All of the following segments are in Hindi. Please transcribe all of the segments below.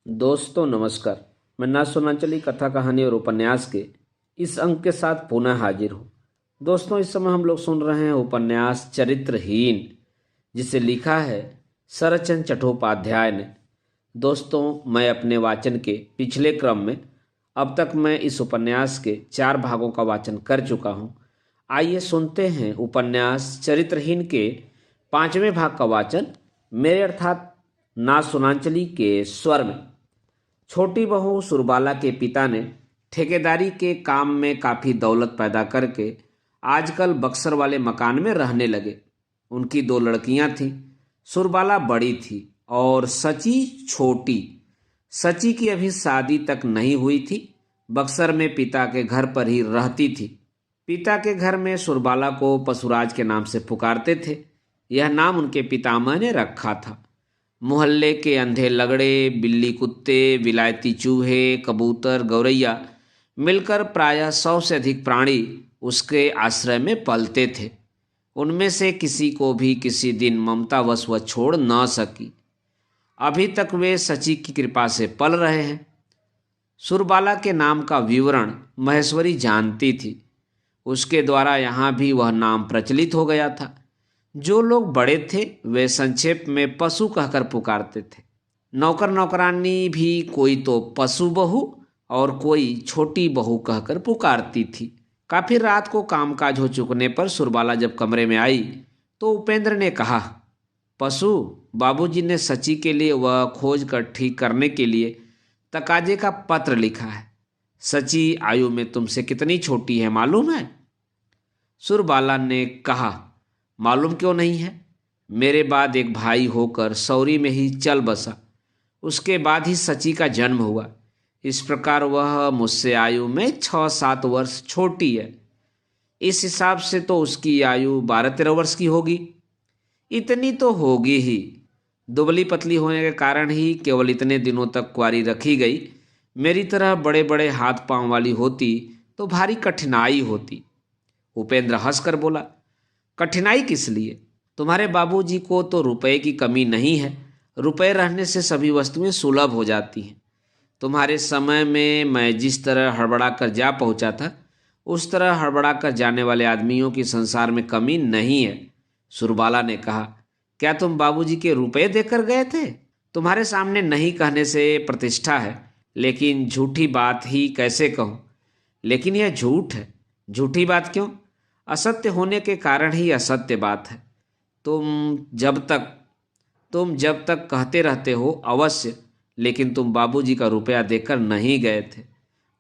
दोस्तों नमस्कार। मैं ना सुनाचली कथा कहानी और उपन्यास के इस अंक के साथ पुनः हाजिर हूँ। दोस्तों इस समय हम लोग सुन रहे हैं उपन्यास चरित्रहीन, जिसे लिखा है शरतचंद्र चट्टोपाध्याय ने। दोस्तों मैं अपने वाचन के पिछले क्रम में अब तक मैं इस उपन्यास के 4 भागों का वाचन कर चुका हूँ। आइए सुनते हैं उपन्यास चरित्रहीन के 5वें भाग का वाचन मेरे अर्थात ना सुनांचली के स्वर में। छोटी बहू सुरबाला के पिता ने ठेकेदारी के काम में काफ़ी दौलत पैदा करके आजकल बक्सर वाले मकान में रहने लगे। उनकी 2 लड़कियां थीं। सुरबाला बड़ी थी और सची छोटी। सची की अभी शादी तक नहीं हुई थी। बक्सर में पिता के घर पर ही रहती थी। पिता के घर में सुरबाला को पशुराज के नाम से पुकारते थे। यह नाम उनके पितामह ने रखा था। मोहल्ले के अंधे लगड़े, बिल्ली, कुत्ते, विलायती चूहे, कबूतर, गौरैया मिलकर प्रायः 100 से अधिक प्राणी उसके आश्रय में पलते थे। उनमें से किसी को भी किसी दिन ममतावश वह छोड़ न सकी। अभी तक वे सची की कृपा से पल रहे हैं। सुरबाला के नाम का विवरण महेश्वरी जानती थी। उसके द्वारा यहाँ भी वह नाम प्रचलित हो गया था। जो लोग बड़े थे वे संक्षेप में पशु कहकर पुकारते थे। नौकर नौकरानी भी कोई तो पशु बहू और कोई छोटी बहू कहकर पुकारती थी। काफी रात को कामकाज हो चुकने पर सुरबाला जब कमरे में आई तो उपेंद्र ने कहा, पशु, बाबूजी ने सची के लिए वह खोज कर ठीक करने के लिए तकाजे का पत्र लिखा है। सची आयु में तुमसे कितनी छोटी है मालूम है? सुरबाला ने कहा, मालूम क्यों नहीं है? मेरे बाद एक भाई होकर सौरी में ही चल बसा। उसके बाद ही सची का जन्म हुआ। इस प्रकार वह मुझसे आयु में 6-7 वर्ष छोटी है। इस हिसाब से तो उसकी आयु 12-13 वर्ष की होगी। इतनी तो होगी ही। दुबली पतली होने के कारण ही केवल इतने दिनों तक कुंवारी रखी गई। मेरी तरह बड़े बड़े हाथ पांव वाली होती तो भारी कठिनाई होती। उपेंद्र हंसकर बोला, कठिनाई किस लिए? तुम्हारे बाबूजी को तो रुपए की कमी नहीं है। रुपए रहने से सभी वस्तुएं सुलभ हो जाती हैं। तुम्हारे समय में मैं जिस तरह हड़बड़ा कर जा पहुंचा था, उस तरह हड़बड़ा कर जाने वाले आदमियों की संसार में कमी नहीं है। सुरबाला ने कहा, क्या तुम बाबूजी के रुपए देकर गए थे? तुम्हारे सामने नहीं कहने से प्रतिष्ठा है, लेकिन झूठी बात ही कैसे कहूँ? लेकिन यह झूठ है। झूठी बात क्यों? असत्य होने के कारण ही असत्य बात है। तुम जब तक कहते रहते हो अवश्य, लेकिन तुम बाबूजी का रुपया देकर नहीं गए थे।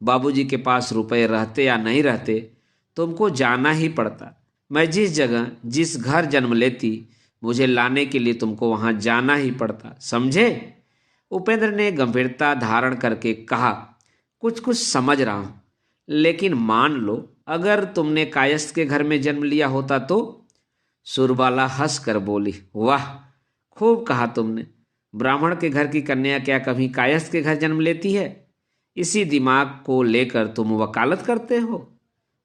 बाबूजी के पास रुपए रहते या नहीं रहते, तुमको जाना ही पड़ता। मैं जिस जगह जिस घर जन्म लेती, मुझे लाने के लिए तुमको वहां जाना ही पड़ता, समझे? उपेंद्र ने गंभीरता धारण करके कहा, कुछ कुछ समझ रहा हूं, लेकिन मान लो अगर तुमने कायस्थ के घर में जन्म लिया होता तो? सुरबाला हंस कर बोली, वाह, खूब कहा तुमने। ब्राह्मण के घर की कन्या क्या कभी कायस्थ के घर जन्म लेती है? इसी दिमाग को लेकर तुम वकालत करते हो?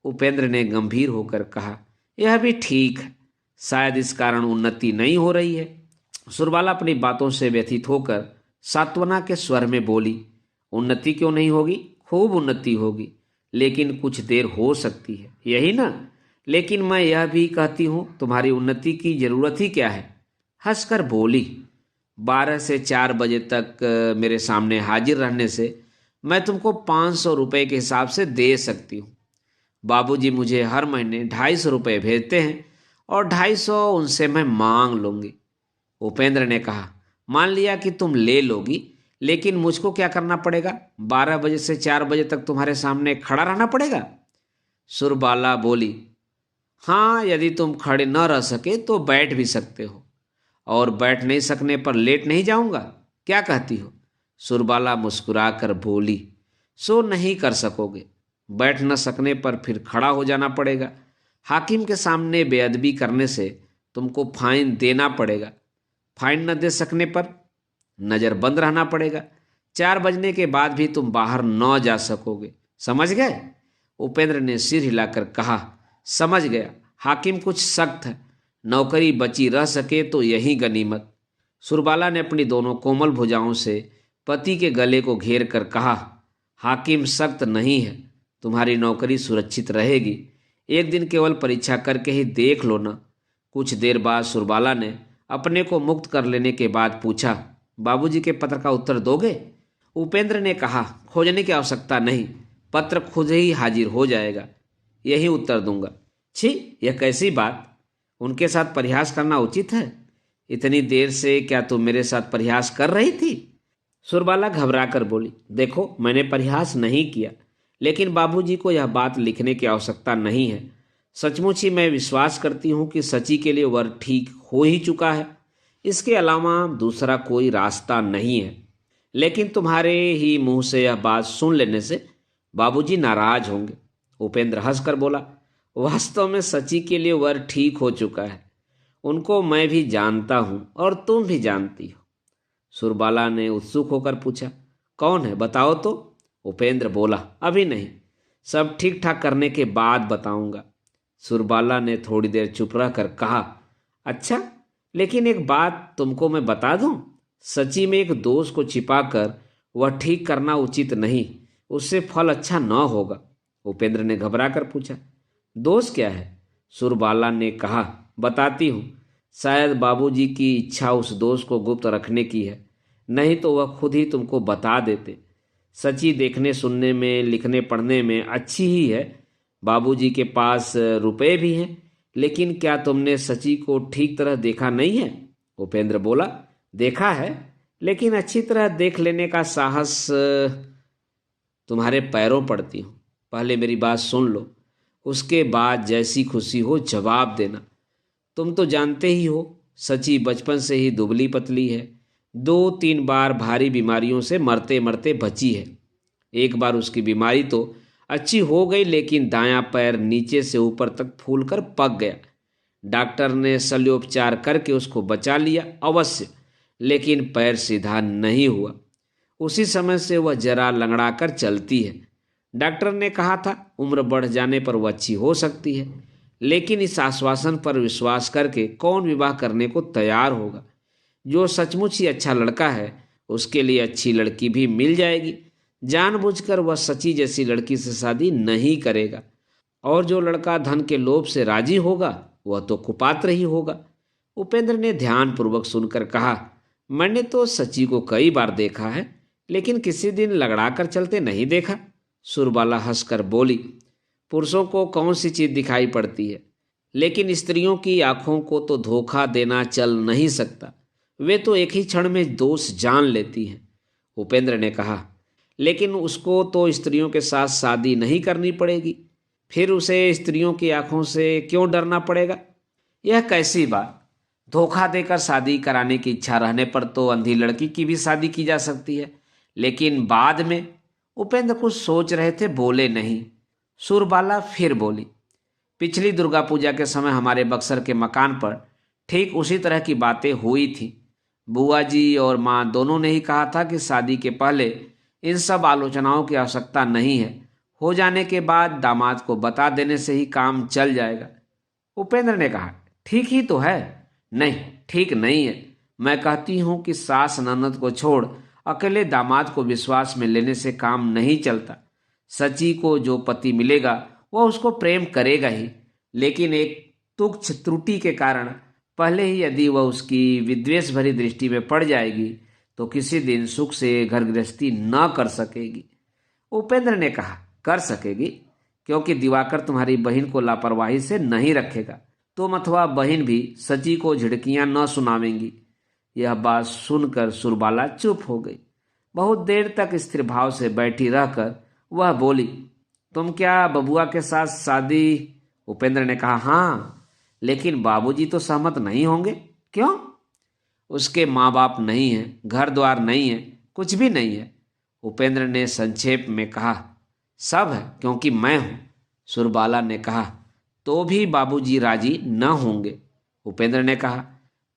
उपेंद्र ने गंभीर होकर कहा, यह भी ठीक है। शायद इस कारण उन्नति नहीं हो रही है। सुरबाला अपनी बातों से व्यथित होकर सांत्वना के स्वर में बोली, उन्नति क्यों नहीं होगी? खूब उन्नति होगी, लेकिन कुछ देर हो सकती है, यही ना? लेकिन मैं यह भी कहती हूं, तुम्हारी उन्नति की जरूरत ही क्या है? हंसकर बोली, 12 से 4 बजे तक मेरे सामने हाजिर रहने से मैं तुमको 500 रुपये के हिसाब से दे सकती हूँ। बाबूजी मुझे हर महीने 250 रुपये भेजते हैं और 250 उनसे मैं मांग लूँगी। उपेंद्र ने कहा, मान लिया कि तुम ले लोगी, लेकिन मुझको क्या करना पड़ेगा? 12 बजे से 4 बजे तक तुम्हारे सामने खड़ा रहना पड़ेगा? सुरबाला बोली, हाँ, यदि तुम खड़े न रह सके तो बैठ भी सकते हो, और बैठ नहीं सकने पर लेट नहीं जाऊंगा। क्या कहती हो? सुरबाला मुस्कुराकर बोली, सो नहीं कर सकोगे। बैठ न सकने पर फिर खड़ा हो जाना पड़ेगा। हाकिम के सामने बेअदबी करने से तुमको फाइन देना पड़ेगा। फाइन न दे सकने पर नजर बंद रहना पड़ेगा। 4 बजने के बाद भी तुम बाहर न जा सकोगे, समझ गए? उपेंद्र ने सिर हिलाकर कहा, समझ गया। हाकिम कुछ सख्त है। नौकरी बची रह सके तो यही गनीमत। सुरबाला ने अपनी दोनों कोमल भुजाओं से पति के गले को घेर कर कहा, हाकिम सख्त नहीं है, तुम्हारी नौकरी सुरक्षित रहेगी। एक दिन केवल परीक्षा करके ही देख लो ना। कुछ देर बाद सुरबाला ने अपने को मुक्त कर लेने के बाद पूछा, बाबूजी के पत्र का उत्तर दोगे? उपेंद्र ने कहा, खोजने की आवश्यकता नहीं, पत्र खुद ही हाजिर हो जाएगा, यही उत्तर दूंगा। छी, यह कैसी बात? उनके साथ परिहास करना उचित है? इतनी देर से क्या तुम मेरे साथ परिहास कर रही थी? सुरबाला घबरा कर बोली, देखो मैंने परिहास नहीं किया, लेकिन बाबूजी को यह बात लिखने की आवश्यकता नहीं है। सचमुच ही मैं विश्वास करती हूँ कि सची के लिए वर ठीक हो ही चुका है, इसके अलावा दूसरा कोई रास्ता नहीं है। लेकिन तुम्हारे ही मुंह से यह बात सुन लेने से बाबूजी नाराज होंगे। उपेंद्र हंसकर बोला, वास्तव में सची के लिए वर ठीक हो चुका है, उनको मैं भी जानता हूं और तुम भी जानती हो। सुरबाला ने उत्सुक होकर पूछा, कौन है, बताओ तो। उपेंद्र बोला, अभी नहीं, सब ठीक ठाक करने के बाद बताऊंगा। सुरबाला ने थोड़ी देर चुप रहकर कहा, अच्छा, लेकिन एक बात तुमको मैं बता दूं, सची में एक दोष को छिपाकर वह ठीक करना उचित नहीं, उससे फल अच्छा न होगा। उपेंद्र ने घबरा कर पूछा, दोष क्या है? सुरबाला ने कहा, बताती हूँ, शायद बाबूजी की इच्छा उस दोष को गुप्त रखने की है, नहीं तो वह खुद ही तुमको बता देते। सची देखने सुनने में लिखने पढ़ने में अच्छी ही है, बाबूजी के पास रुपए भी हैं, लेकिन क्या तुमने सची को ठीक तरह देखा नहीं है? उपेंद्र बोला, देखा है, लेकिन अच्छी तरह देख लेने का साहस तुम्हारे पैरों पड़ती हूँ। पहले मेरी बात सुन लो, उसके बाद जैसी खुशी हो जवाब देना। तुम तो जानते ही हो, सची बचपन से ही दुबली पतली है, 2-3 बार भारी बीमारियों से मरते मरते बची है। एक बार उसकी बीमारी तो अच्छी हो गई, लेकिन दायां पैर नीचे से ऊपर तक फूलकर पक गया। डॉक्टर ने शल्योपचार करके उसको बचा लिया अवश्य, लेकिन पैर सीधा नहीं हुआ। उसी समय से वह जरा लंगड़ा कर चलती है। डॉक्टर ने कहा था उम्र बढ़ जाने पर वह अच्छी हो सकती है, लेकिन इस आश्वासन पर विश्वास करके कौन विवाह करने को तैयार होगा? जो सचमुच ही अच्छा लड़का है उसके लिए अच्छी लड़की भी मिल जाएगी। जानबूझकर वह सची जैसी लड़की से शादी नहीं करेगा, और जो लड़का धन के लोभ से राजी होगा वह तो कुपात्र ही होगा। उपेंद्र ने ध्यानपूर्वक सुनकर कहा, मैंने तो सची को कई बार देखा है, लेकिन किसी दिन लगड़ा कर चलते नहीं देखा। सुरबाला हंसकर बोली, पुरुषों को कौन सी चीज दिखाई पड़ती है, लेकिन स्त्रियों की आंखों को तो धोखा देना चल नहीं सकता, वे तो एक ही क्षण में दोष जान लेती हैं। उपेंद्र ने कहा, लेकिन उसको तो स्त्रियों के साथ शादी नहीं करनी पड़ेगी, फिर उसे स्त्रियों की आंखों से क्यों डरना पड़ेगा? यह कैसी बात? धोखा देकर शादी कराने की इच्छा रहने पर तो अंधी लड़की की भी शादी की जा सकती है, लेकिन बाद में। उपेंद्र कुछ सोच रहे थे, बोले नहीं। सुरबाला फिर बोली, पिछली दुर्गा पूजा के समय हमारे बक्सर के मकान पर ठीक उसी तरह की बातें हुई थी। बुआ जी और माँ दोनों ने ही कहा था कि शादी के पहले इन सब आलोचनाओं की आवश्यकता नहीं है, हो जाने के बाद दामाद को बता देने से ही काम चल जाएगा। उपेंद्र ने कहा, ठीक ही तो है। नहीं, ठीक नहीं है। मैं कहती हूँ कि सास ननद को छोड़ अकेले दामाद को विश्वास में लेने से काम नहीं चलता। सची को जो पति मिलेगा वह उसको प्रेम करेगा ही, लेकिन एक तुच्छ त्रुटि के कारण पहले ही यदि वह उसकी विद्वेष भरी दृष्टि में पड़ जाएगी तो किसी दिन सुख से घर गृहस्थी न कर सकेगी। उपेंद्र ने कहा, कर सकेगी, क्योंकि दिवाकर तुम्हारी बहन को लापरवाही से नहीं रखेगा। तुम अथवा बहन भी सची को झिड़कियां न सुनावेंगी। यह बात सुनकर सुरबाला चुप हो गई। बहुत देर तक स्थिर भाव से बैठी रहकर वह बोली, तुम क्या बबुआ के साथ शादी? उपेंद्र ने कहा, हाँ, लेकिन बाबूजी तो सहमत नहीं होंगे। क्यों? उसके माँ बाप नहीं है, घर द्वार नहीं है, कुछ भी नहीं है। उपेंद्र ने संक्षेप में कहा, सब है क्योंकि मैं हूं। सुरबाला ने कहा, तो भी बाबूजी राजी न होंगे। उपेंद्र ने कहा,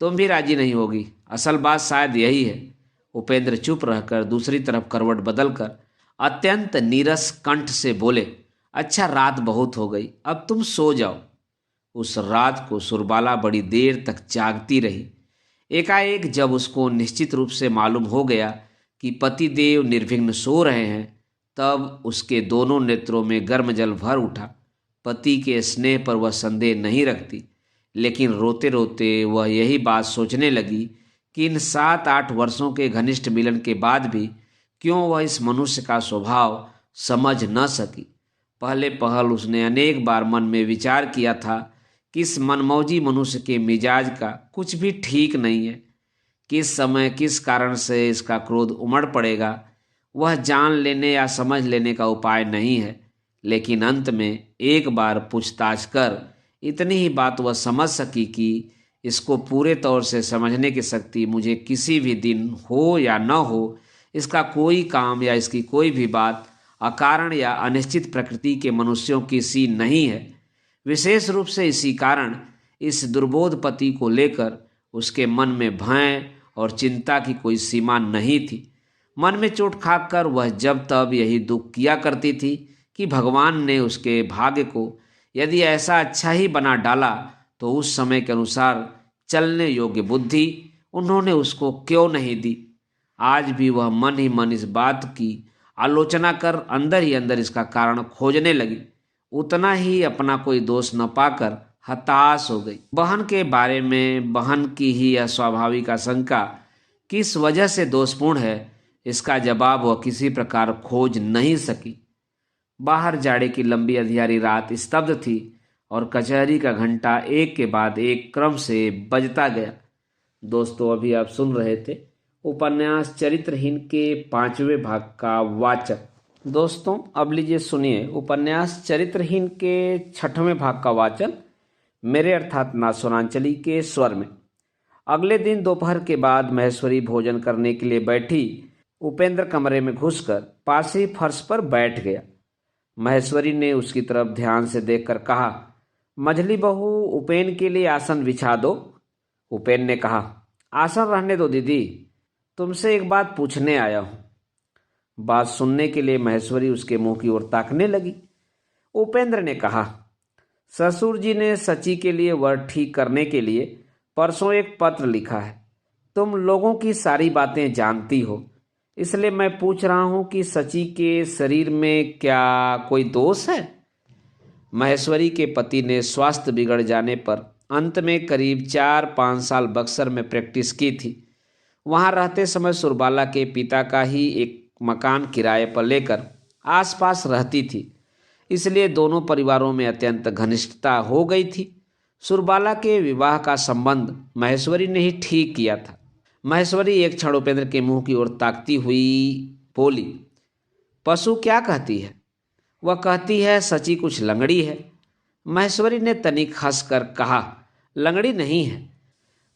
तुम भी राजी नहीं होगी, असल बात शायद यही है। उपेंद्र चुप रहकर दूसरी तरफ करवट बदलकर अत्यंत नीरस कंठ से बोले, अच्छा, रात बहुत हो गई, अब तुम सो जाओ। उस रात को सुरबाला बड़ी देर तक जागती रही। एकाएक जब उसको निश्चित रूप से मालूम हो गया कि पतिदेव निर्विघ्न सो रहे हैं, तब उसके दोनों नेत्रों में गर्म जल भर उठा। पति के स्नेह पर वह संदेह नहीं रखती, लेकिन रोते रोते वह यही बात सोचने लगी कि इन 7-8 वर्षों के घनिष्ठ मिलन के बाद भी क्यों वह इस मनुष्य का स्वभाव समझ न सकी। पहले पहल उसने अनेक बार मन में विचार किया था कि इस मनमौजी मनुष्य के मिजाज का कुछ भी ठीक नहीं है। किस समय किस कारण से इसका क्रोध उमड़ पड़ेगा, वह जान लेने या समझ लेने का उपाय नहीं है। लेकिन अंत में एक बार पूछताछ कर इतनी ही बात वह समझ सकी कि इसको पूरे तौर से समझने की शक्ति मुझे किसी भी दिन हो या न हो, इसका कोई काम या इसकी कोई भी बात अकारण या अनिश्चित प्रकृति के मनुष्यों की सी नहीं है। विशेष रूप से इसी कारण इस दुर्बोध पति को लेकर उसके मन में भय और चिंता की कोई सीमा नहीं थी। मन में चोट खाकर वह जब तब यही दुख किया करती थी कि भगवान ने उसके भाग्य को यदि ऐसा अच्छा ही बना डाला तो उस समय के अनुसार चलने योग्य बुद्धि उन्होंने उसको क्यों नहीं दी। आज भी वह मन ही मन इस बात की आलोचना कर अंदर ही अंदर इसका कारण खोजने लगी। उतना ही अपना कोई दोष न पाकर हताश हो गई। बहन के बारे में बहन की ही यह स्वाभाविक आशंका किस वजह से दोषपूर्ण है, इसका जवाब वह किसी प्रकार खोज नहीं सकी। बाहर जाड़े की लंबी अंधियारी रात स्तब्ध थी और कचहरी का घंटा एक के बाद एक क्रम से बजता गया। दोस्तों, अभी आप सुन रहे थे उपन्यास चरित्रहीन के 5वें भाग का वाचक। दोस्तों, अब लीजिए सुनिए उपन्यास चरित्रहीन के 6वें भाग का वाचन मेरे अर्थात नासुरांचली के स्वर में। अगले दिन दोपहर के बाद महेश्वरी भोजन करने के लिए बैठी। उपेंद्र कमरे में घुसकर पास ही फर्श पर बैठ गया। महेश्वरी ने उसकी तरफ ध्यान से देखकर कहा, मझली बहू, उपेन के लिए आसन बिछा दो। उपेन ने कहा, आसन रहने दो दीदी, तुमसे एक बात पूछने आया हूं। बात सुनने के लिए महेश्वरी उसके मुंह की ओर ताकने लगी। उपेंद्र ने कहा, ससुर जी ने सची के लिए वर ठीक करने के लिए परसों एक पत्र लिखा है। तुम लोगों की सारी बातें जानती हो, इसलिए मैं पूछ रहा हूं कि सची के शरीर में क्या कोई दोष है? महेश्वरी के पति ने स्वास्थ्य बिगड़ जाने पर अंत में करीब 4-5 साल बक्सर में प्रैक्टिस की थी। वहां रहते समय सुरबाला के पिता का ही एक मकान किराए पर लेकर आसपास रहती थी, इसलिए दोनों परिवारों में अत्यंत घनिष्ठता हो गई थी। सुरबाला के विवाह का संबंध महेश्वरी ने ही ठीक किया था। महेश्वरी एक क्षण उपेंद्र के मुंह की ओर ताकती हुई बोली, पशु क्या कहती है? वह कहती है सची कुछ लंगड़ी है। महेश्वरी ने तनिक हंसकर कहा, लंगड़ी नहीं है,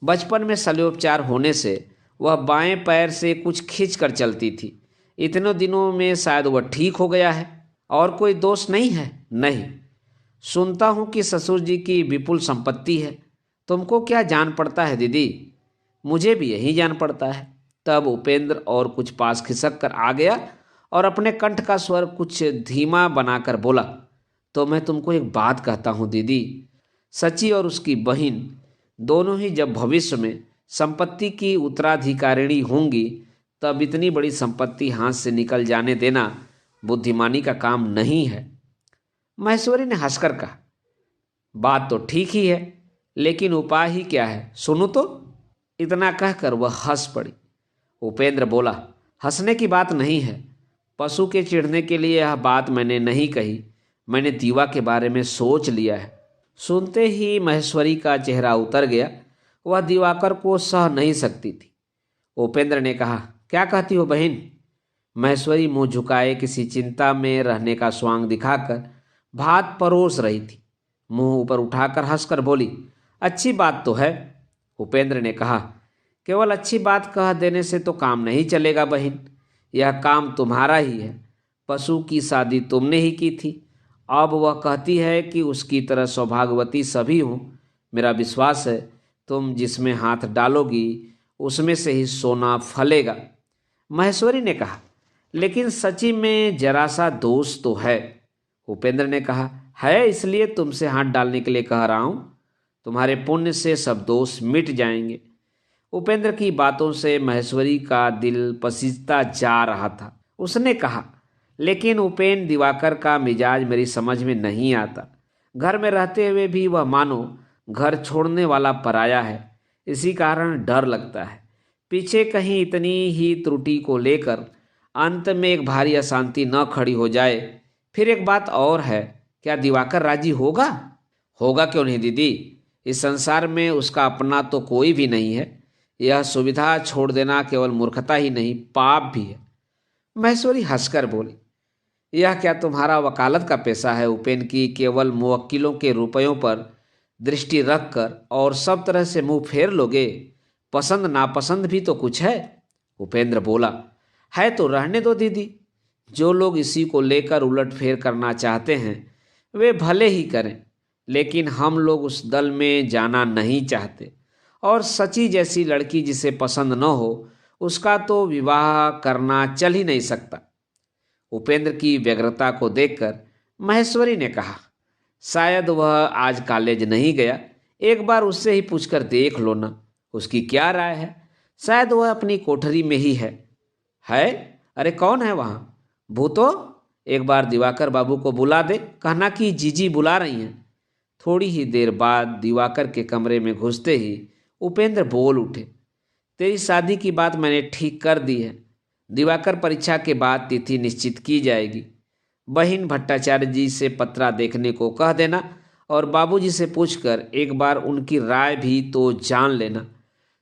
बचपन में शल्योपचार होने से वह बाएं पैर से कुछ खींच कर चलती थी। इतने दिनों में शायद वह ठीक हो गया है। और कोई दोष नहीं है? नहीं। सुनता हूं कि ससुर जी की विपुल संपत्ति है। तुमको क्या जान पड़ता है दीदी? मुझे भी यही जान पड़ता है। तब उपेंद्र और कुछ पास खिसक कर आ गया और अपने कंठ का स्वर कुछ धीमा बनाकर बोला, तो मैं तुमको एक बात कहता हूँ दीदी, सची और उसकी बहन दोनों ही जब भविष्य में संपत्ति की उत्तराधिकारिणी होंगी, तब इतनी बड़ी संपत्ति हाथ से निकल जाने देना बुद्धिमानी का काम नहीं है। महेश्वरी ने हंसकर कहा, बात तो ठीक ही है, लेकिन उपाय ही क्या है, सुनो तो। इतना कहकर वह हंस पड़ी। उपेंद्र बोला, हंसने की बात नहीं है। पशु के चिढ़ने के लिए यह बात मैंने नहीं कही। मैंने दीवा के बारे में सोच लिया है। सुनते ही महेश्वरी का चेहरा उतर गया। वह दिवाकर को सह नहीं सकती थी। उपेंद्र ने कहा, क्या कहती हो बहन? महेश्वरी मुंह झुकाए किसी चिंता में रहने का स्वांग दिखाकर भात परोस रही थी। मुंह ऊपर उठाकर हंसकर बोली, अच्छी बात तो है। उपेंद्र ने कहा, केवल अच्छी बात कह देने से तो काम नहीं चलेगा बहन, यह काम तुम्हारा ही है। पशु की शादी तुमने ही की थी। अब वह कहती है कि उसकी तरह सौभाग्यवती सभी हों। मेरा विश्वास है तुम जिसमें हाथ डालोगी उसमें से ही सोना फलेगा। महेश्वरी ने कहा, लेकिन सची में जरा सा दोष तो है। उपेंद्र ने कहा, है, इसलिए तुमसे हाथ डालने के लिए कह रहा हूँ। तुम्हारे पुण्य से सब दोष मिट जाएंगे। उपेंद्र की बातों से महेश्वरी का दिल पसीजता जा रहा था। उसने कहा, लेकिन उपेंद्र, दिवाकर का मिजाज मेरी समझ में नहीं आता। घर में रहते हुए भी वह मानो घर छोड़ने वाला पराया है। इसी कारण डर लगता है पीछे कहीं इतनी ही त्रुटि को लेकर अंत में एक भारी अशांति न खड़ी हो जाए। फिर एक बात और है, क्या दिवाकर राजी होगा? होगा क्यों नहीं दीदी, इस संसार में उसका अपना तो कोई भी नहीं है। यह सुविधा छोड़ देना केवल मूर्खता ही नहीं, पाप भी है। महेश्वरी हंसकर बोली, यह क्या तुम्हारा वकालत का पेशा है उपेन, की केवल मुवक्किलों के रुपयों पर दृष्टि रखकर और सब तरह से मुंह फेर लोगे? पसंद नापसंद भी तो कुछ है। उपेंद्र बोला, है तो रहने दो दीदी। जो लोग इसी को लेकर उलटफेर करना चाहते हैं वे भले ही करें, लेकिन हम लोग उस दल में जाना नहीं चाहते। और सची जैसी लड़की जिसे पसंद न हो उसका तो विवाह करना चल ही नहीं सकता। उपेंद्र की व्यग्रता को देखकर महेश्वरी ने कहा, शायद वह आज कॉलेज नहीं गया, एक बार उससे ही पूछकर देख लो ना, उसकी क्या राय है। शायद वह अपनी कोठरी में ही है। अरे कौन है वहाँ? भूतो, एक बार दिवाकर बाबू को बुला दे, कहना कि जीजी बुला रही हैं। थोड़ी ही देर बाद दिवाकर के कमरे में घुसते ही उपेंद्र बोल उठे, तेरी शादी की बात मैंने ठीक कर दी है। दिवाकर, परीक्षा के बाद तिथि निश्चित की जाएगी। बहिन भट्टाचार्य जी से पत्रा देखने को कह देना और बाबूजी से पूछकर एक बार उनकी राय भी तो जान लेना।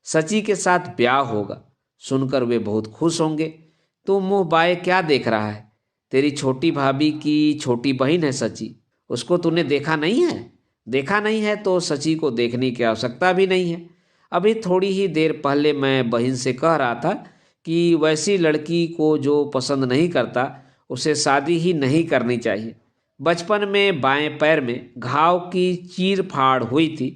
सची के साथ ब्याह होगा, सुनकर वे बहुत खुश होंगे। तू मुंह बाए क्या देख रहा है? तेरी छोटी भाभी की छोटी बहन है सची, उसको तूने देखा नहीं है? देखा नहीं है तो सची को देखने की आवश्यकता भी नहीं है। अभी थोड़ी ही देर पहले मैं बहन से कह रहा था कि वैसी लड़की को जो पसंद नहीं करता उसे शादी ही नहीं करनी चाहिए। बचपन में बाएं पैर में घाव की चीर फाड़ हुई थी,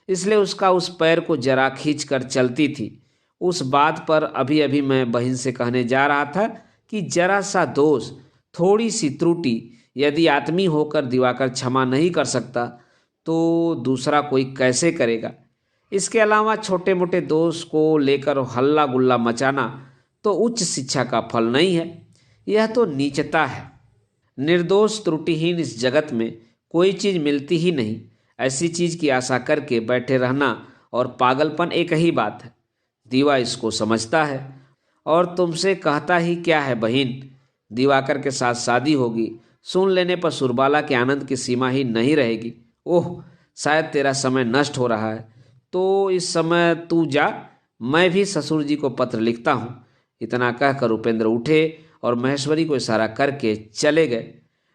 इसलिए उसका उस पैर को जरा खींच कर चलती थी। उस बात पर अभी अभी मैं बहन से कहने जा रहा था कि जरा सा दोष, थोड़ी सी त्रुटि यदि आदमी होकर दिवाकर क्षमा नहीं कर सकता तो दूसरा कोई कैसे करेगा। इसके अलावा छोटे मोटे दोष को लेकर हल्ला गुल्ला मचाना तो उच्च शिक्षा का फल नहीं है, यह तो नीचता है। निर्दोष त्रुटिहीन इस जगत में कोई चीज़ मिलती ही नहीं। ऐसी चीज़ की आशा करके बैठे रहना और पागलपन एक ही बात है। दीवा इसको समझता है और तुमसे कहता ही क्या है बहन। दिवाकर के साथ शादी होगी, सुन लेने पर सुरबाला के आनंद की सीमा ही नहीं रहेगी। ओह, शायद तेरा समय नष्ट हो रहा है, तो इस समय तू जा, मैं भी ससुर जी को पत्र लिखता हूँ। इतना कहकर उपेंद्र उठे और महेश्वरी को इशारा करके चले गए।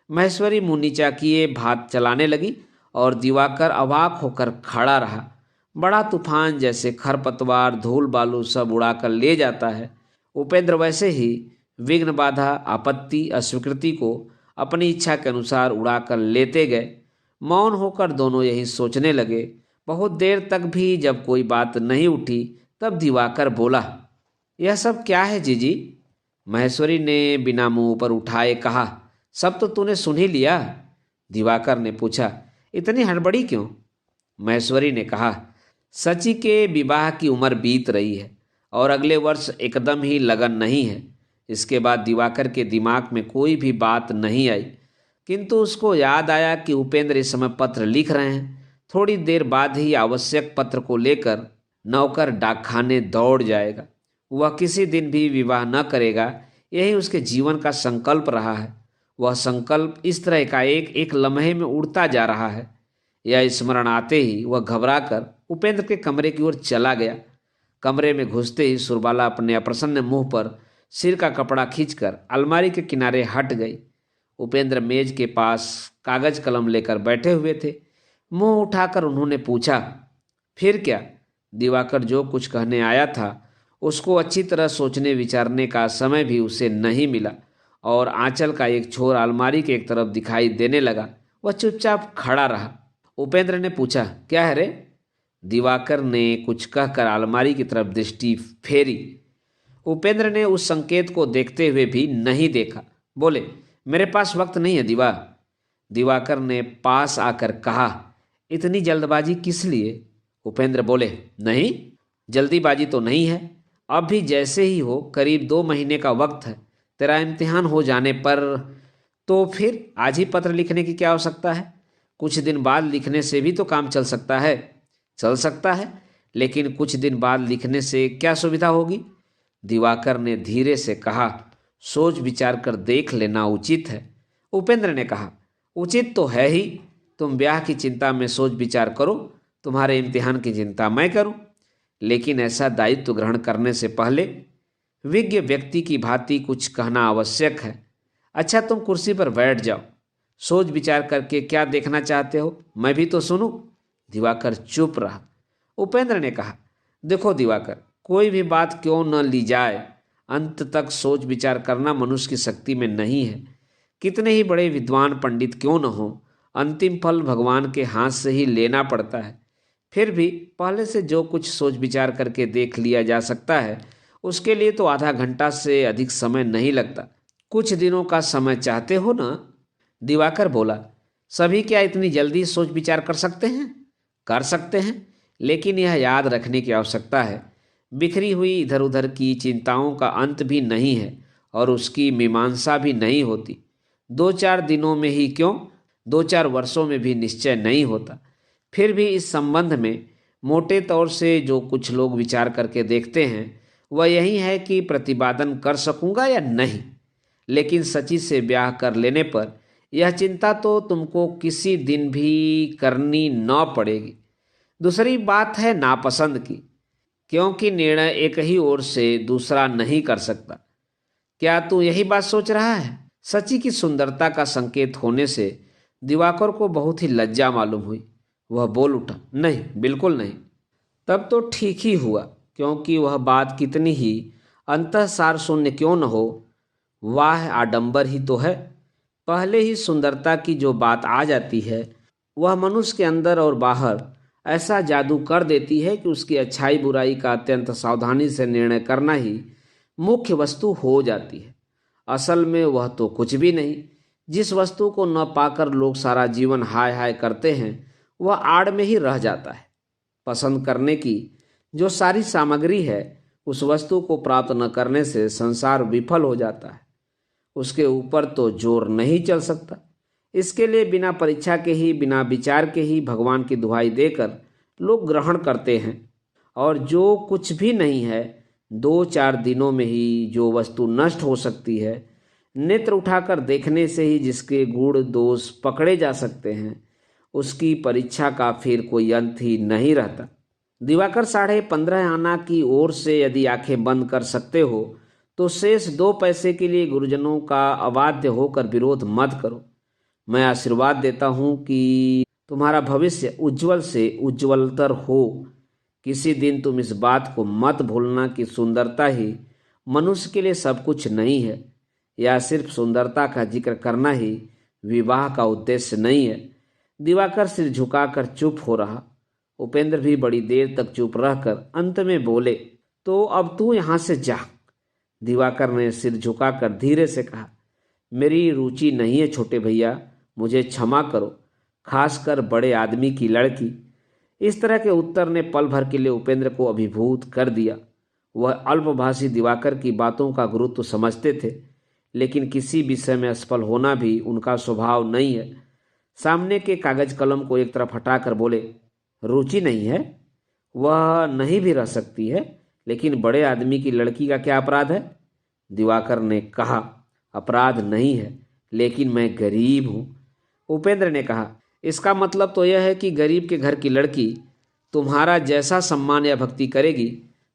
महेश्वरी मुँह नीचा किए भात चलाने लगी और दिवाकर अवाक होकर खड़ा रहा। बड़ा तूफान जैसे खरपतवार धूल बालू सब उड़ाकर ले जाता है। उपेंद्र वैसे ही विघ्न बाधा आपत्ति अस्वीकृति को अपनी इच्छा के अनुसार उड़ाकर लेते गए। मौन होकर दोनों यही सोचने लगे। बहुत देर तक भी जब कोई बात नहीं उठी तब दिवाकर बोला, यह सब क्या है जीजी? महेश्वरी ने बिना मुंह ऊपर उठाए कहा, सब तो तूने सुन ही लिया। दिवाकर ने पूछा, इतनी हड़बड़ी क्यों? महेश्वरी ने कहा, सची के विवाह की उम्र बीत रही है और अगले वर्ष एकदम ही लगन नहीं है। इसके बाद दिवाकर के दिमाग में कोई भी बात नहीं आई, किंतु उसको याद आया कि उपेंद्र इस समय पत्र लिख रहे हैं। थोड़ी देर बाद ही आवश्यक पत्र को लेकर नौकर डाकखाने दौड़ जाएगा। वह किसी दिन भी विवाह न करेगा, यही उसके जीवन का संकल्प रहा है। वह संकल्प इस तरह का एक लम्हे में उड़ता जा रहा है। यह स्मरण आते ही वह घबराकर उपेंद्र के कमरे की ओर चला गया। कमरे में घुसते ही सुरबाला अपने अप्रसन्न मुंह पर सिर का कपड़ा खींचकर अलमारी के किनारे हट गई। उपेंद्र मेज के पास कागज कलम लेकर बैठे हुए थे। मुंह उठाकर उन्होंने पूछा, फिर क्या? दिवाकर जो कुछ कहने आया था उसको अच्छी तरह सोचने विचारने का समय भी उसे नहीं मिला और आंचल का एक छोर अलमारी के एक तरफ दिखाई देने लगा। वह चुपचाप खड़ा रहा। उपेंद्र ने पूछा, क्या है रे? दिवाकर ने कुछ कहकर अलमारी की तरफ दृष्टि फेरी। उपेंद्र ने उस संकेत को देखते हुए भी नहीं देखा। बोले, मेरे पास वक्त नहीं है दिवा। दिवाकर ने पास आकर कहा, इतनी जल्दबाजी किस लिए? उपेंद्र बोले, नहीं, जल्दीबाजी तो नहीं है। अब भी जैसे ही हो, करीब 2 महीने का वक्त है तेरा इम्तिहान हो जाने पर। तो फिर आज ही पत्र लिखने की क्या आवश्यकता है? कुछ दिन बाद लिखने से भी तो काम चल सकता है। चल सकता है, लेकिन कुछ दिन बाद लिखने से क्या सुविधा होगी? दिवाकर ने धीरे से कहा। सोच विचार कर देख लेना उचित है। उपेंद्र ने कहा, उचित तो है ही। तुम ब्याह की चिंता में सोच विचार करो, तुम्हारे इम्तिहान की चिंता मैं करूं। लेकिन ऐसा दायित्व ग्रहण करने से पहले विज्ञ व्यक्ति की भांति कुछ कहना आवश्यक है। अच्छा, तुम कुर्सी पर बैठ जाओ। सोच विचार करके क्या देखना चाहते हो, मैं भी तो सुनूं। दिवाकर चुप रहा। उपेंद्र ने कहा, देखो दिवाकर, कोई भी बात क्यों न ली जाए, अंत तक सोच विचार करना मनुष्य की शक्ति में नहीं है। कितने ही बड़े विद्वान पंडित क्यों न हो, अंतिम फल भगवान के हाथ से ही लेना पड़ता है। फिर भी पहले से जो कुछ सोच विचार करके देख लिया जा सकता है, उसके लिए तो आधा घंटा से अधिक समय नहीं लगता। कुछ दिनों का समय चाहते हो ना? दिवाकर बोला, सभी क्या इतनी जल्दी सोच विचार कर सकते हैं? कर सकते हैं, लेकिन यह याद रखने की आवश्यकता है, बिखरी हुई इधर उधर की चिंताओं का अंत भी नहीं है और उसकी मीमांसा भी नहीं होती। 2-4 दिनों में ही क्यों, 2-4 वर्षों में भी निश्चय नहीं होता। फिर भी इस संबंध में मोटे तौर से जो कुछ लोग विचार करके देखते हैं, वह यही है कि प्रतिपादन कर सकूंगा या नहीं। लेकिन सची से ब्याह कर लेने पर यह चिंता तो तुमको किसी दिन भी करनी न पड़ेगी। दूसरी बात है नापसंद की, क्योंकि निर्णय एक ही ओर से दूसरा नहीं कर सकता। क्या तू यही बात सोच रहा है? सची की सुंदरता का संकेत होने से दिवाकर को बहुत ही लज्जा मालूम हुई। वह बोल उठा, नहीं, बिल्कुल नहीं। तब तो ठीक ही हुआ, क्योंकि वह बात कितनी ही अंतःसार शून्य क्यों न हो, वाह आडंबर ही तो है। पहले ही सुंदरता की जो बात आ जाती है, वह मनुष्य के अंदर और बाहर ऐसा जादू कर देती है कि उसकी अच्छाई बुराई का अत्यंत सावधानी से निर्णय करना ही मुख्य वस्तु हो जाती है। असल में वह तो कुछ भी नहीं। जिस वस्तु को न पाकर लोग सारा जीवन हाय हाय करते हैं, वह आड़ में ही रह जाता है। पसंद करने की जो सारी सामग्री है, उस वस्तु को प्राप्त न करने से संसार विफल हो जाता है। उसके ऊपर तो जोर नहीं चल सकता। इसके लिए बिना परीक्षा के ही, बिना विचार के ही भगवान की दुहाई देकर लोग ग्रहण करते हैं। और जो कुछ भी नहीं है, 2-4 दिनों में ही जो वस्तु नष्ट हो सकती है, नेत्र उठाकर देखने से ही जिसके गुण दोष पकड़े जा सकते हैं, उसकी परीक्षा का फिर कोई अंत ही नहीं रहता। दिवाकर 15.5 आना की ओर से यदि आंखें बंद कर सकते हो, तो शेष 2 पैसे के लिए गुरुजनों का अबाध्य होकर विरोध मत करो। मैं आशीर्वाद देता हूँ कि तुम्हारा भविष्य उज्जवल से उज्जवलतर हो। किसी दिन तुम इस बात को मत भूलना कि सुंदरता ही मनुष्य के लिए सब कुछ नहीं है, या सिर्फ सुंदरता का जिक्र करना ही विवाह का उद्देश्य नहीं है। दिवाकर सिर झुकाकर चुप हो रहा। उपेंद्र भी बड़ी देर तक चुप रहकर अंत में बोले, तो अब तू यहाँ से जा। दिवाकर ने सिर झुकाकर धीरे से कहा, मेरी रुचि नहीं है छोटे भैया, मुझे क्षमा करो, खासकर बड़े आदमी की लड़की। इस तरह के उत्तर ने पल भर के लिए उपेंद्र को अभिभूत कर दिया। वह अल्पभाषी दिवाकर की बातों का गुरुत्व समझते थे, लेकिन किसी विषय में असफल होना भी उनका स्वभाव नहीं है। सामने के कागज कलम को एक तरफ हटाकर बोले, रुचि नहीं है, वह नहीं भी रह सकती है, लेकिन बड़े आदमी की लड़की का क्या अपराध है? दिवाकर ने कहा, अपराध नहीं है, लेकिन मैं गरीब हूँ। उपेंद्र ने कहा, इसका मतलब तो यह है कि गरीब के घर की लड़की तुम्हारा जैसा सम्मान या भक्ति करेगी,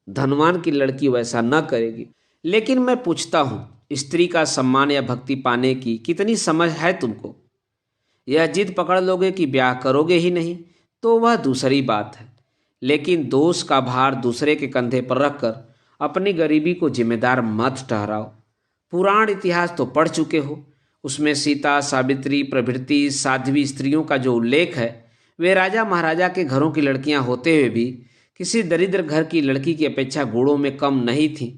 धनवान की लड़की वैसा न करेगी। लेकिन मैं पूछता हूँ, स्त्री का सम्मान या भक्ति पाने की कितनी समझ है तुमको? यह जिद पकड़ लोगे कि ब्याह करोगे ही नहीं, तो वह दूसरी बात है। लेकिन दोष का भार दूसरे के कंधे पर रखकर अपनी गरीबी को जिम्मेदार मत ठहराओ। पुराण इतिहास तो पढ़ चुके हो, उसमें सीता, सावित्री प्रभृति साध्वी स्त्रियों का जो उल्लेख है, वे राजा महाराजा के घरों की लड़कियां होते हुए भी किसी दरिद्र घर की लड़की की अपेक्षा गुणों में कम नहीं थीं।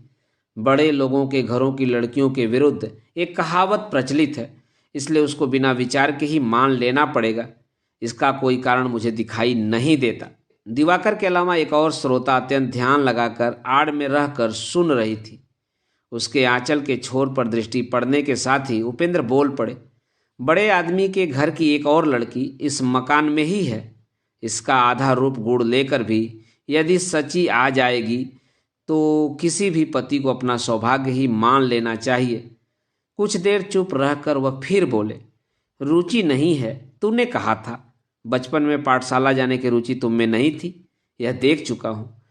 बड़े लोगों के घरों की लड़कियों के विरुद्ध एक कहावत प्रचलित है, इसलिए उसको बिना विचार के ही मान लेना पड़ेगा। इसका कोई कारण मुझे दिखाई नहीं देता। दिवाकर के अलावा एक और श्रोता अत्यंत ध्यान लगाकर आड़ में रहकर सुन रही थी। उसके आंचल के छोर पर दृष्टि पड़ने के साथ ही उपेंद्र बोल पड़े, बड़े आदमी के घर की एक और लड़की इस मकान में ही है। इसका आधा रूप गुड़ लेकर भी यदि सची आ जाएगी तो किसी भी पति को अपना सौभाग्य ही मान लेना चाहिए। कुछ देर चुप रहकर वह फिर बोले, रुचि नहीं है, तूने कहा था। बचपन में पाठशाला जाने की रुचि तुम में नहीं थी, यह देख चुका हूँ।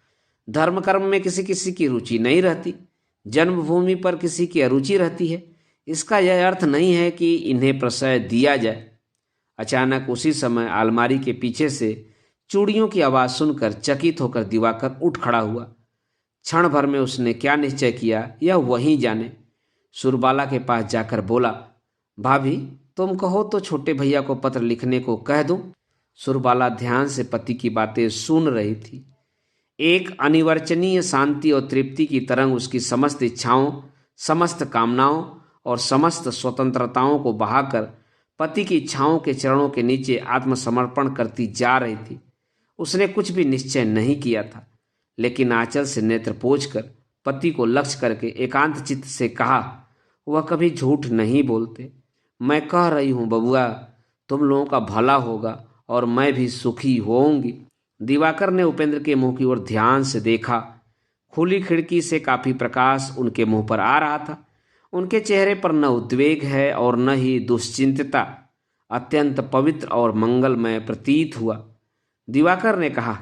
धर्म कर्म में किसी किसी की रुचि नहीं रहती, जन्मभूमि पर किसी की अरुचि रहती है। इसका यह अर्थ नहीं है कि इन्हें प्रश्रय दिया जाए। अचानक उसी समय अलमारी के पीछे से चूड़ियों की आवाज़ सुनकर चकित होकर दिवाकर उठ खड़ा हुआ। क्षण भर में उसने क्या निश्चय किया यह वहीं जाने। सुरबाला के पास जाकर बोला, भाभी तुम कहो तो छोटे भैया को पत्र लिखने को कह दूं। सुरबाला ध्यान से पति की बातें सुन रही थी। एक अनिवर्चनीय शांति और तृप्ति की तरंग उसकी समस्त इच्छाओं, समस्त कामनाओं और समस्त स्वतंत्रताओं को बहाकर पति की इच्छाओं के चरणों के नीचे आत्मसमर्पण करती जा रही थी। उसने कुछ भी निश्चय नहीं किया था, लेकिन आंचल से नेत्र पोंछकर पति को लक्ष्य करके एकांत चित्त से कहा, वह कभी झूठ नहीं बोलते। मैं कह रही हूँ बबुआ, तुम लोगों का भला होगा और मैं भी सुखी होऊंगी। दिवाकर ने उपेंद्र के मुंह की ओर ध्यान से देखा। खुली खिड़की से काफी प्रकाश उनके मुंह पर आ रहा था। उनके चेहरे पर न उद्वेग है और न ही दुश्चिंतता। अत्यंत पवित्र और मंगलमय प्रतीत हुआ। दिवाकर ने कहा,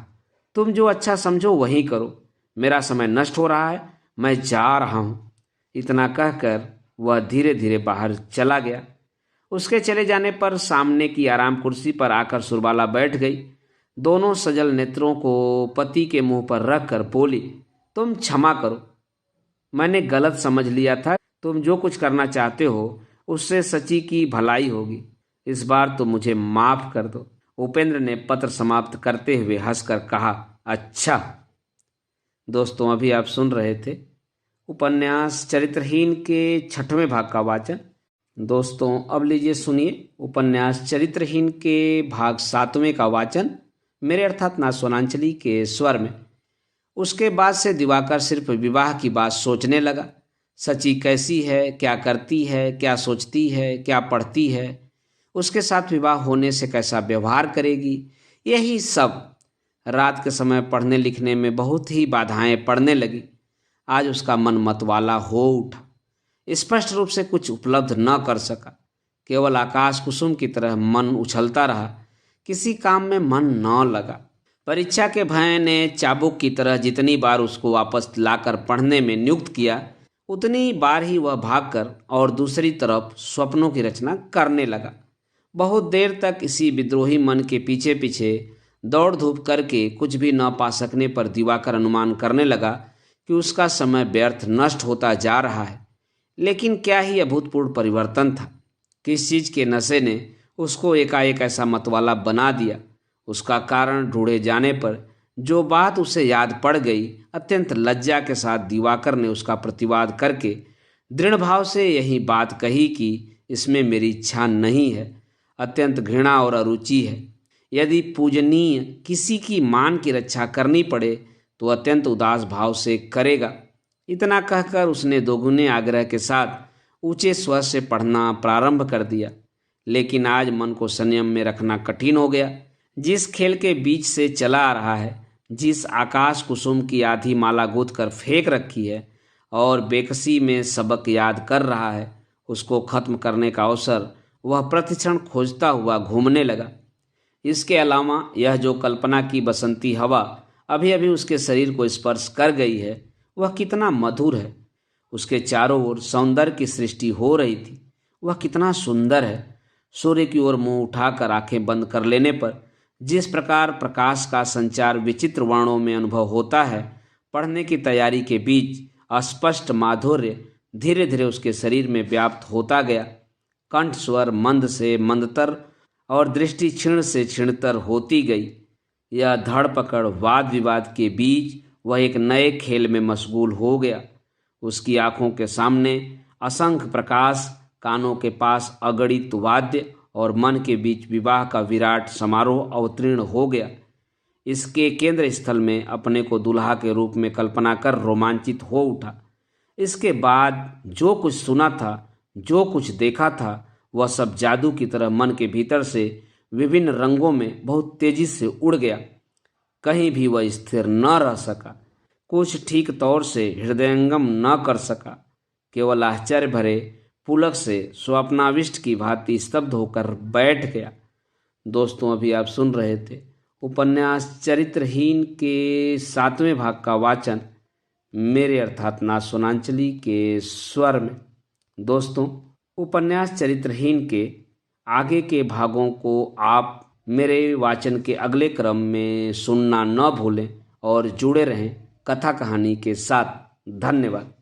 तुम जो अच्छा समझो वही करो, मेरा समय नष्ट हो रहा है, मैं जा रहा हूँ। इतना कहकर वह धीरे धीरे बाहर चला गया। उसके चले जाने पर सामने की आराम कुर्सी पर आकर सुरबाला बैठ गई। दोनों सजल नेत्रों को पति के मुंह पर रखकर बोली, तुम क्षमा करो, मैंने गलत समझ लिया था। तुम जो कुछ करना चाहते हो उससे सची की भलाई होगी। इस बार तो मुझे माफ कर दो। उपेंद्र ने पत्र समाप्त करते हुए हंसकर कहा, अच्छा। दोस्तों, अभी आप सुन रहे थे उपन्यास चरित्रहीन के 6वें भाग का वाचन। दोस्तों, अब लीजिए सुनिए उपन्यास चरित्रहीन के भाग 7वें का वाचन मेरे अर्थात ना सोनांचली के स्वर में। उसके बाद से दिवाकर सिर्फ विवाह की बात सोचने लगा। सची कैसी है, क्या करती है, क्या सोचती है, क्या पढ़ती है, उसके साथ विवाह होने से कैसा व्यवहार करेगी, यही सब। रात के समय पढ़ने लिखने में बहुत ही बाधाएं पड़ने लगी। आज उसका मन मतवाला हो उठा। स्पष्ट रूप से कुछ उपलब्ध न कर सका। केवल आकाश कुसुम की तरह मन उछलता रहा। किसी काम में मन न लगा। परीक्षा के भय ने चाबुक की तरह जितनी बार उसको वापस लाकर पढ़ने में नियुक्त किया, उतनी बार ही वह भागकर और दूसरी तरफ स्वप्नों की रचना करने लगा। बहुत देर तक इसी विद्रोही मन के पीछे पीछे दौड़ धूप करके कुछ भी न पा सकने पर दिवाकर अनुमान करने लगा कि उसका समय व्यर्थ नष्ट होता जा रहा है। लेकिन क्या ही अभूतपूर्व परिवर्तन था। किस चीज़ के नशे ने उसको एकाएक ऐसा मतवाला बना दिया। उसका कारण ढूंढे जाने पर जो बात उसे याद पड़ गई, अत्यंत लज्जा के साथ दिवाकर ने उसका प्रतिवाद करके दृढ़ भाव से यही बात कही कि इसमें मेरी इच्छा नहीं है, अत्यंत घृणा और अरुचि है। यदि पूजनीय किसी की मान की रक्षा करनी पड़े तो अत्यंत उदास भाव से करेगा। इतना कहकर उसने दोगुने आग्रह के साथ ऊंचे स्वर से पढ़ना प्रारंभ कर दिया। लेकिन आज मन को संयम में रखना कठिन हो गया। जिस खेल के बीच से चला आ रहा है, जिस आकाश कुसुम की आधी माला गूंथ कर फेंक रखी है और बेकसी में सबक याद कर रहा है, उसको खत्म करने का अवसर वह प्रतिक्षण खोजता हुआ घूमने लगा। इसके अलावा यह जो कल्पना की बसंती हवा अभी अभी उसके शरीर को स्पर्श कर गई है, वह कितना मधुर है। उसके चारों ओर सौंदर्य की सृष्टि हो रही थी। वह कितना सुंदर है। सूर्य की ओर मुंह उठाकर आंखें बंद कर लेने पर जिस प्रकार प्रकाश का संचार विचित्र वर्णों में अनुभव होता है, पढ़ने की तैयारी के बीच अस्पष्ट माधुर्य धीरे धीरे उसके शरीर में व्याप्त होता गया। कंठ स्वर मंद से मंदतर और दृष्टि क्षीण से क्षीणतर होती गई। यह धड़पकड़ वाद विवाद के बीच वह एक नए खेल में मशगूल हो गया। उसकी आंखों के सामने असंख्य प्रकाश, कानों के पास अगणित वाद्य और मन के बीच विवाह का विराट समारोह अवतीर्ण हो गया। इसके केंद्र स्थल में अपने को दूल्हा के रूप में कल्पना कर रोमांचित हो उठा। इसके बाद जो कुछ सुना था, जो कुछ देखा था, वह सब जादू की तरह मन के भीतर से विभिन्न रंगों में बहुत तेजी से उड़ गया। कहीं भी वह स्थिर न रह सका, कुछ ठीक तौर से हृदयंगम न कर सका। केवल आश्चर्य भरे पुलक से स्वप्नाविष्ट की भांति स्तब्ध होकर बैठ गया। दोस्तों, अभी आप सुन रहे थे उपन्यास चरित्रहीन के 7वें भाग का वाचन मेरे अर्थात ना सोनांचली के स्वर में। दोस्तों, उपन्यास चरित्रहीन के आगे के भागों को आप मेरे वाचन के अगले क्रम में सुनना न भूलें और जुड़े रहें कथा कहानी के साथ। धन्यवाद।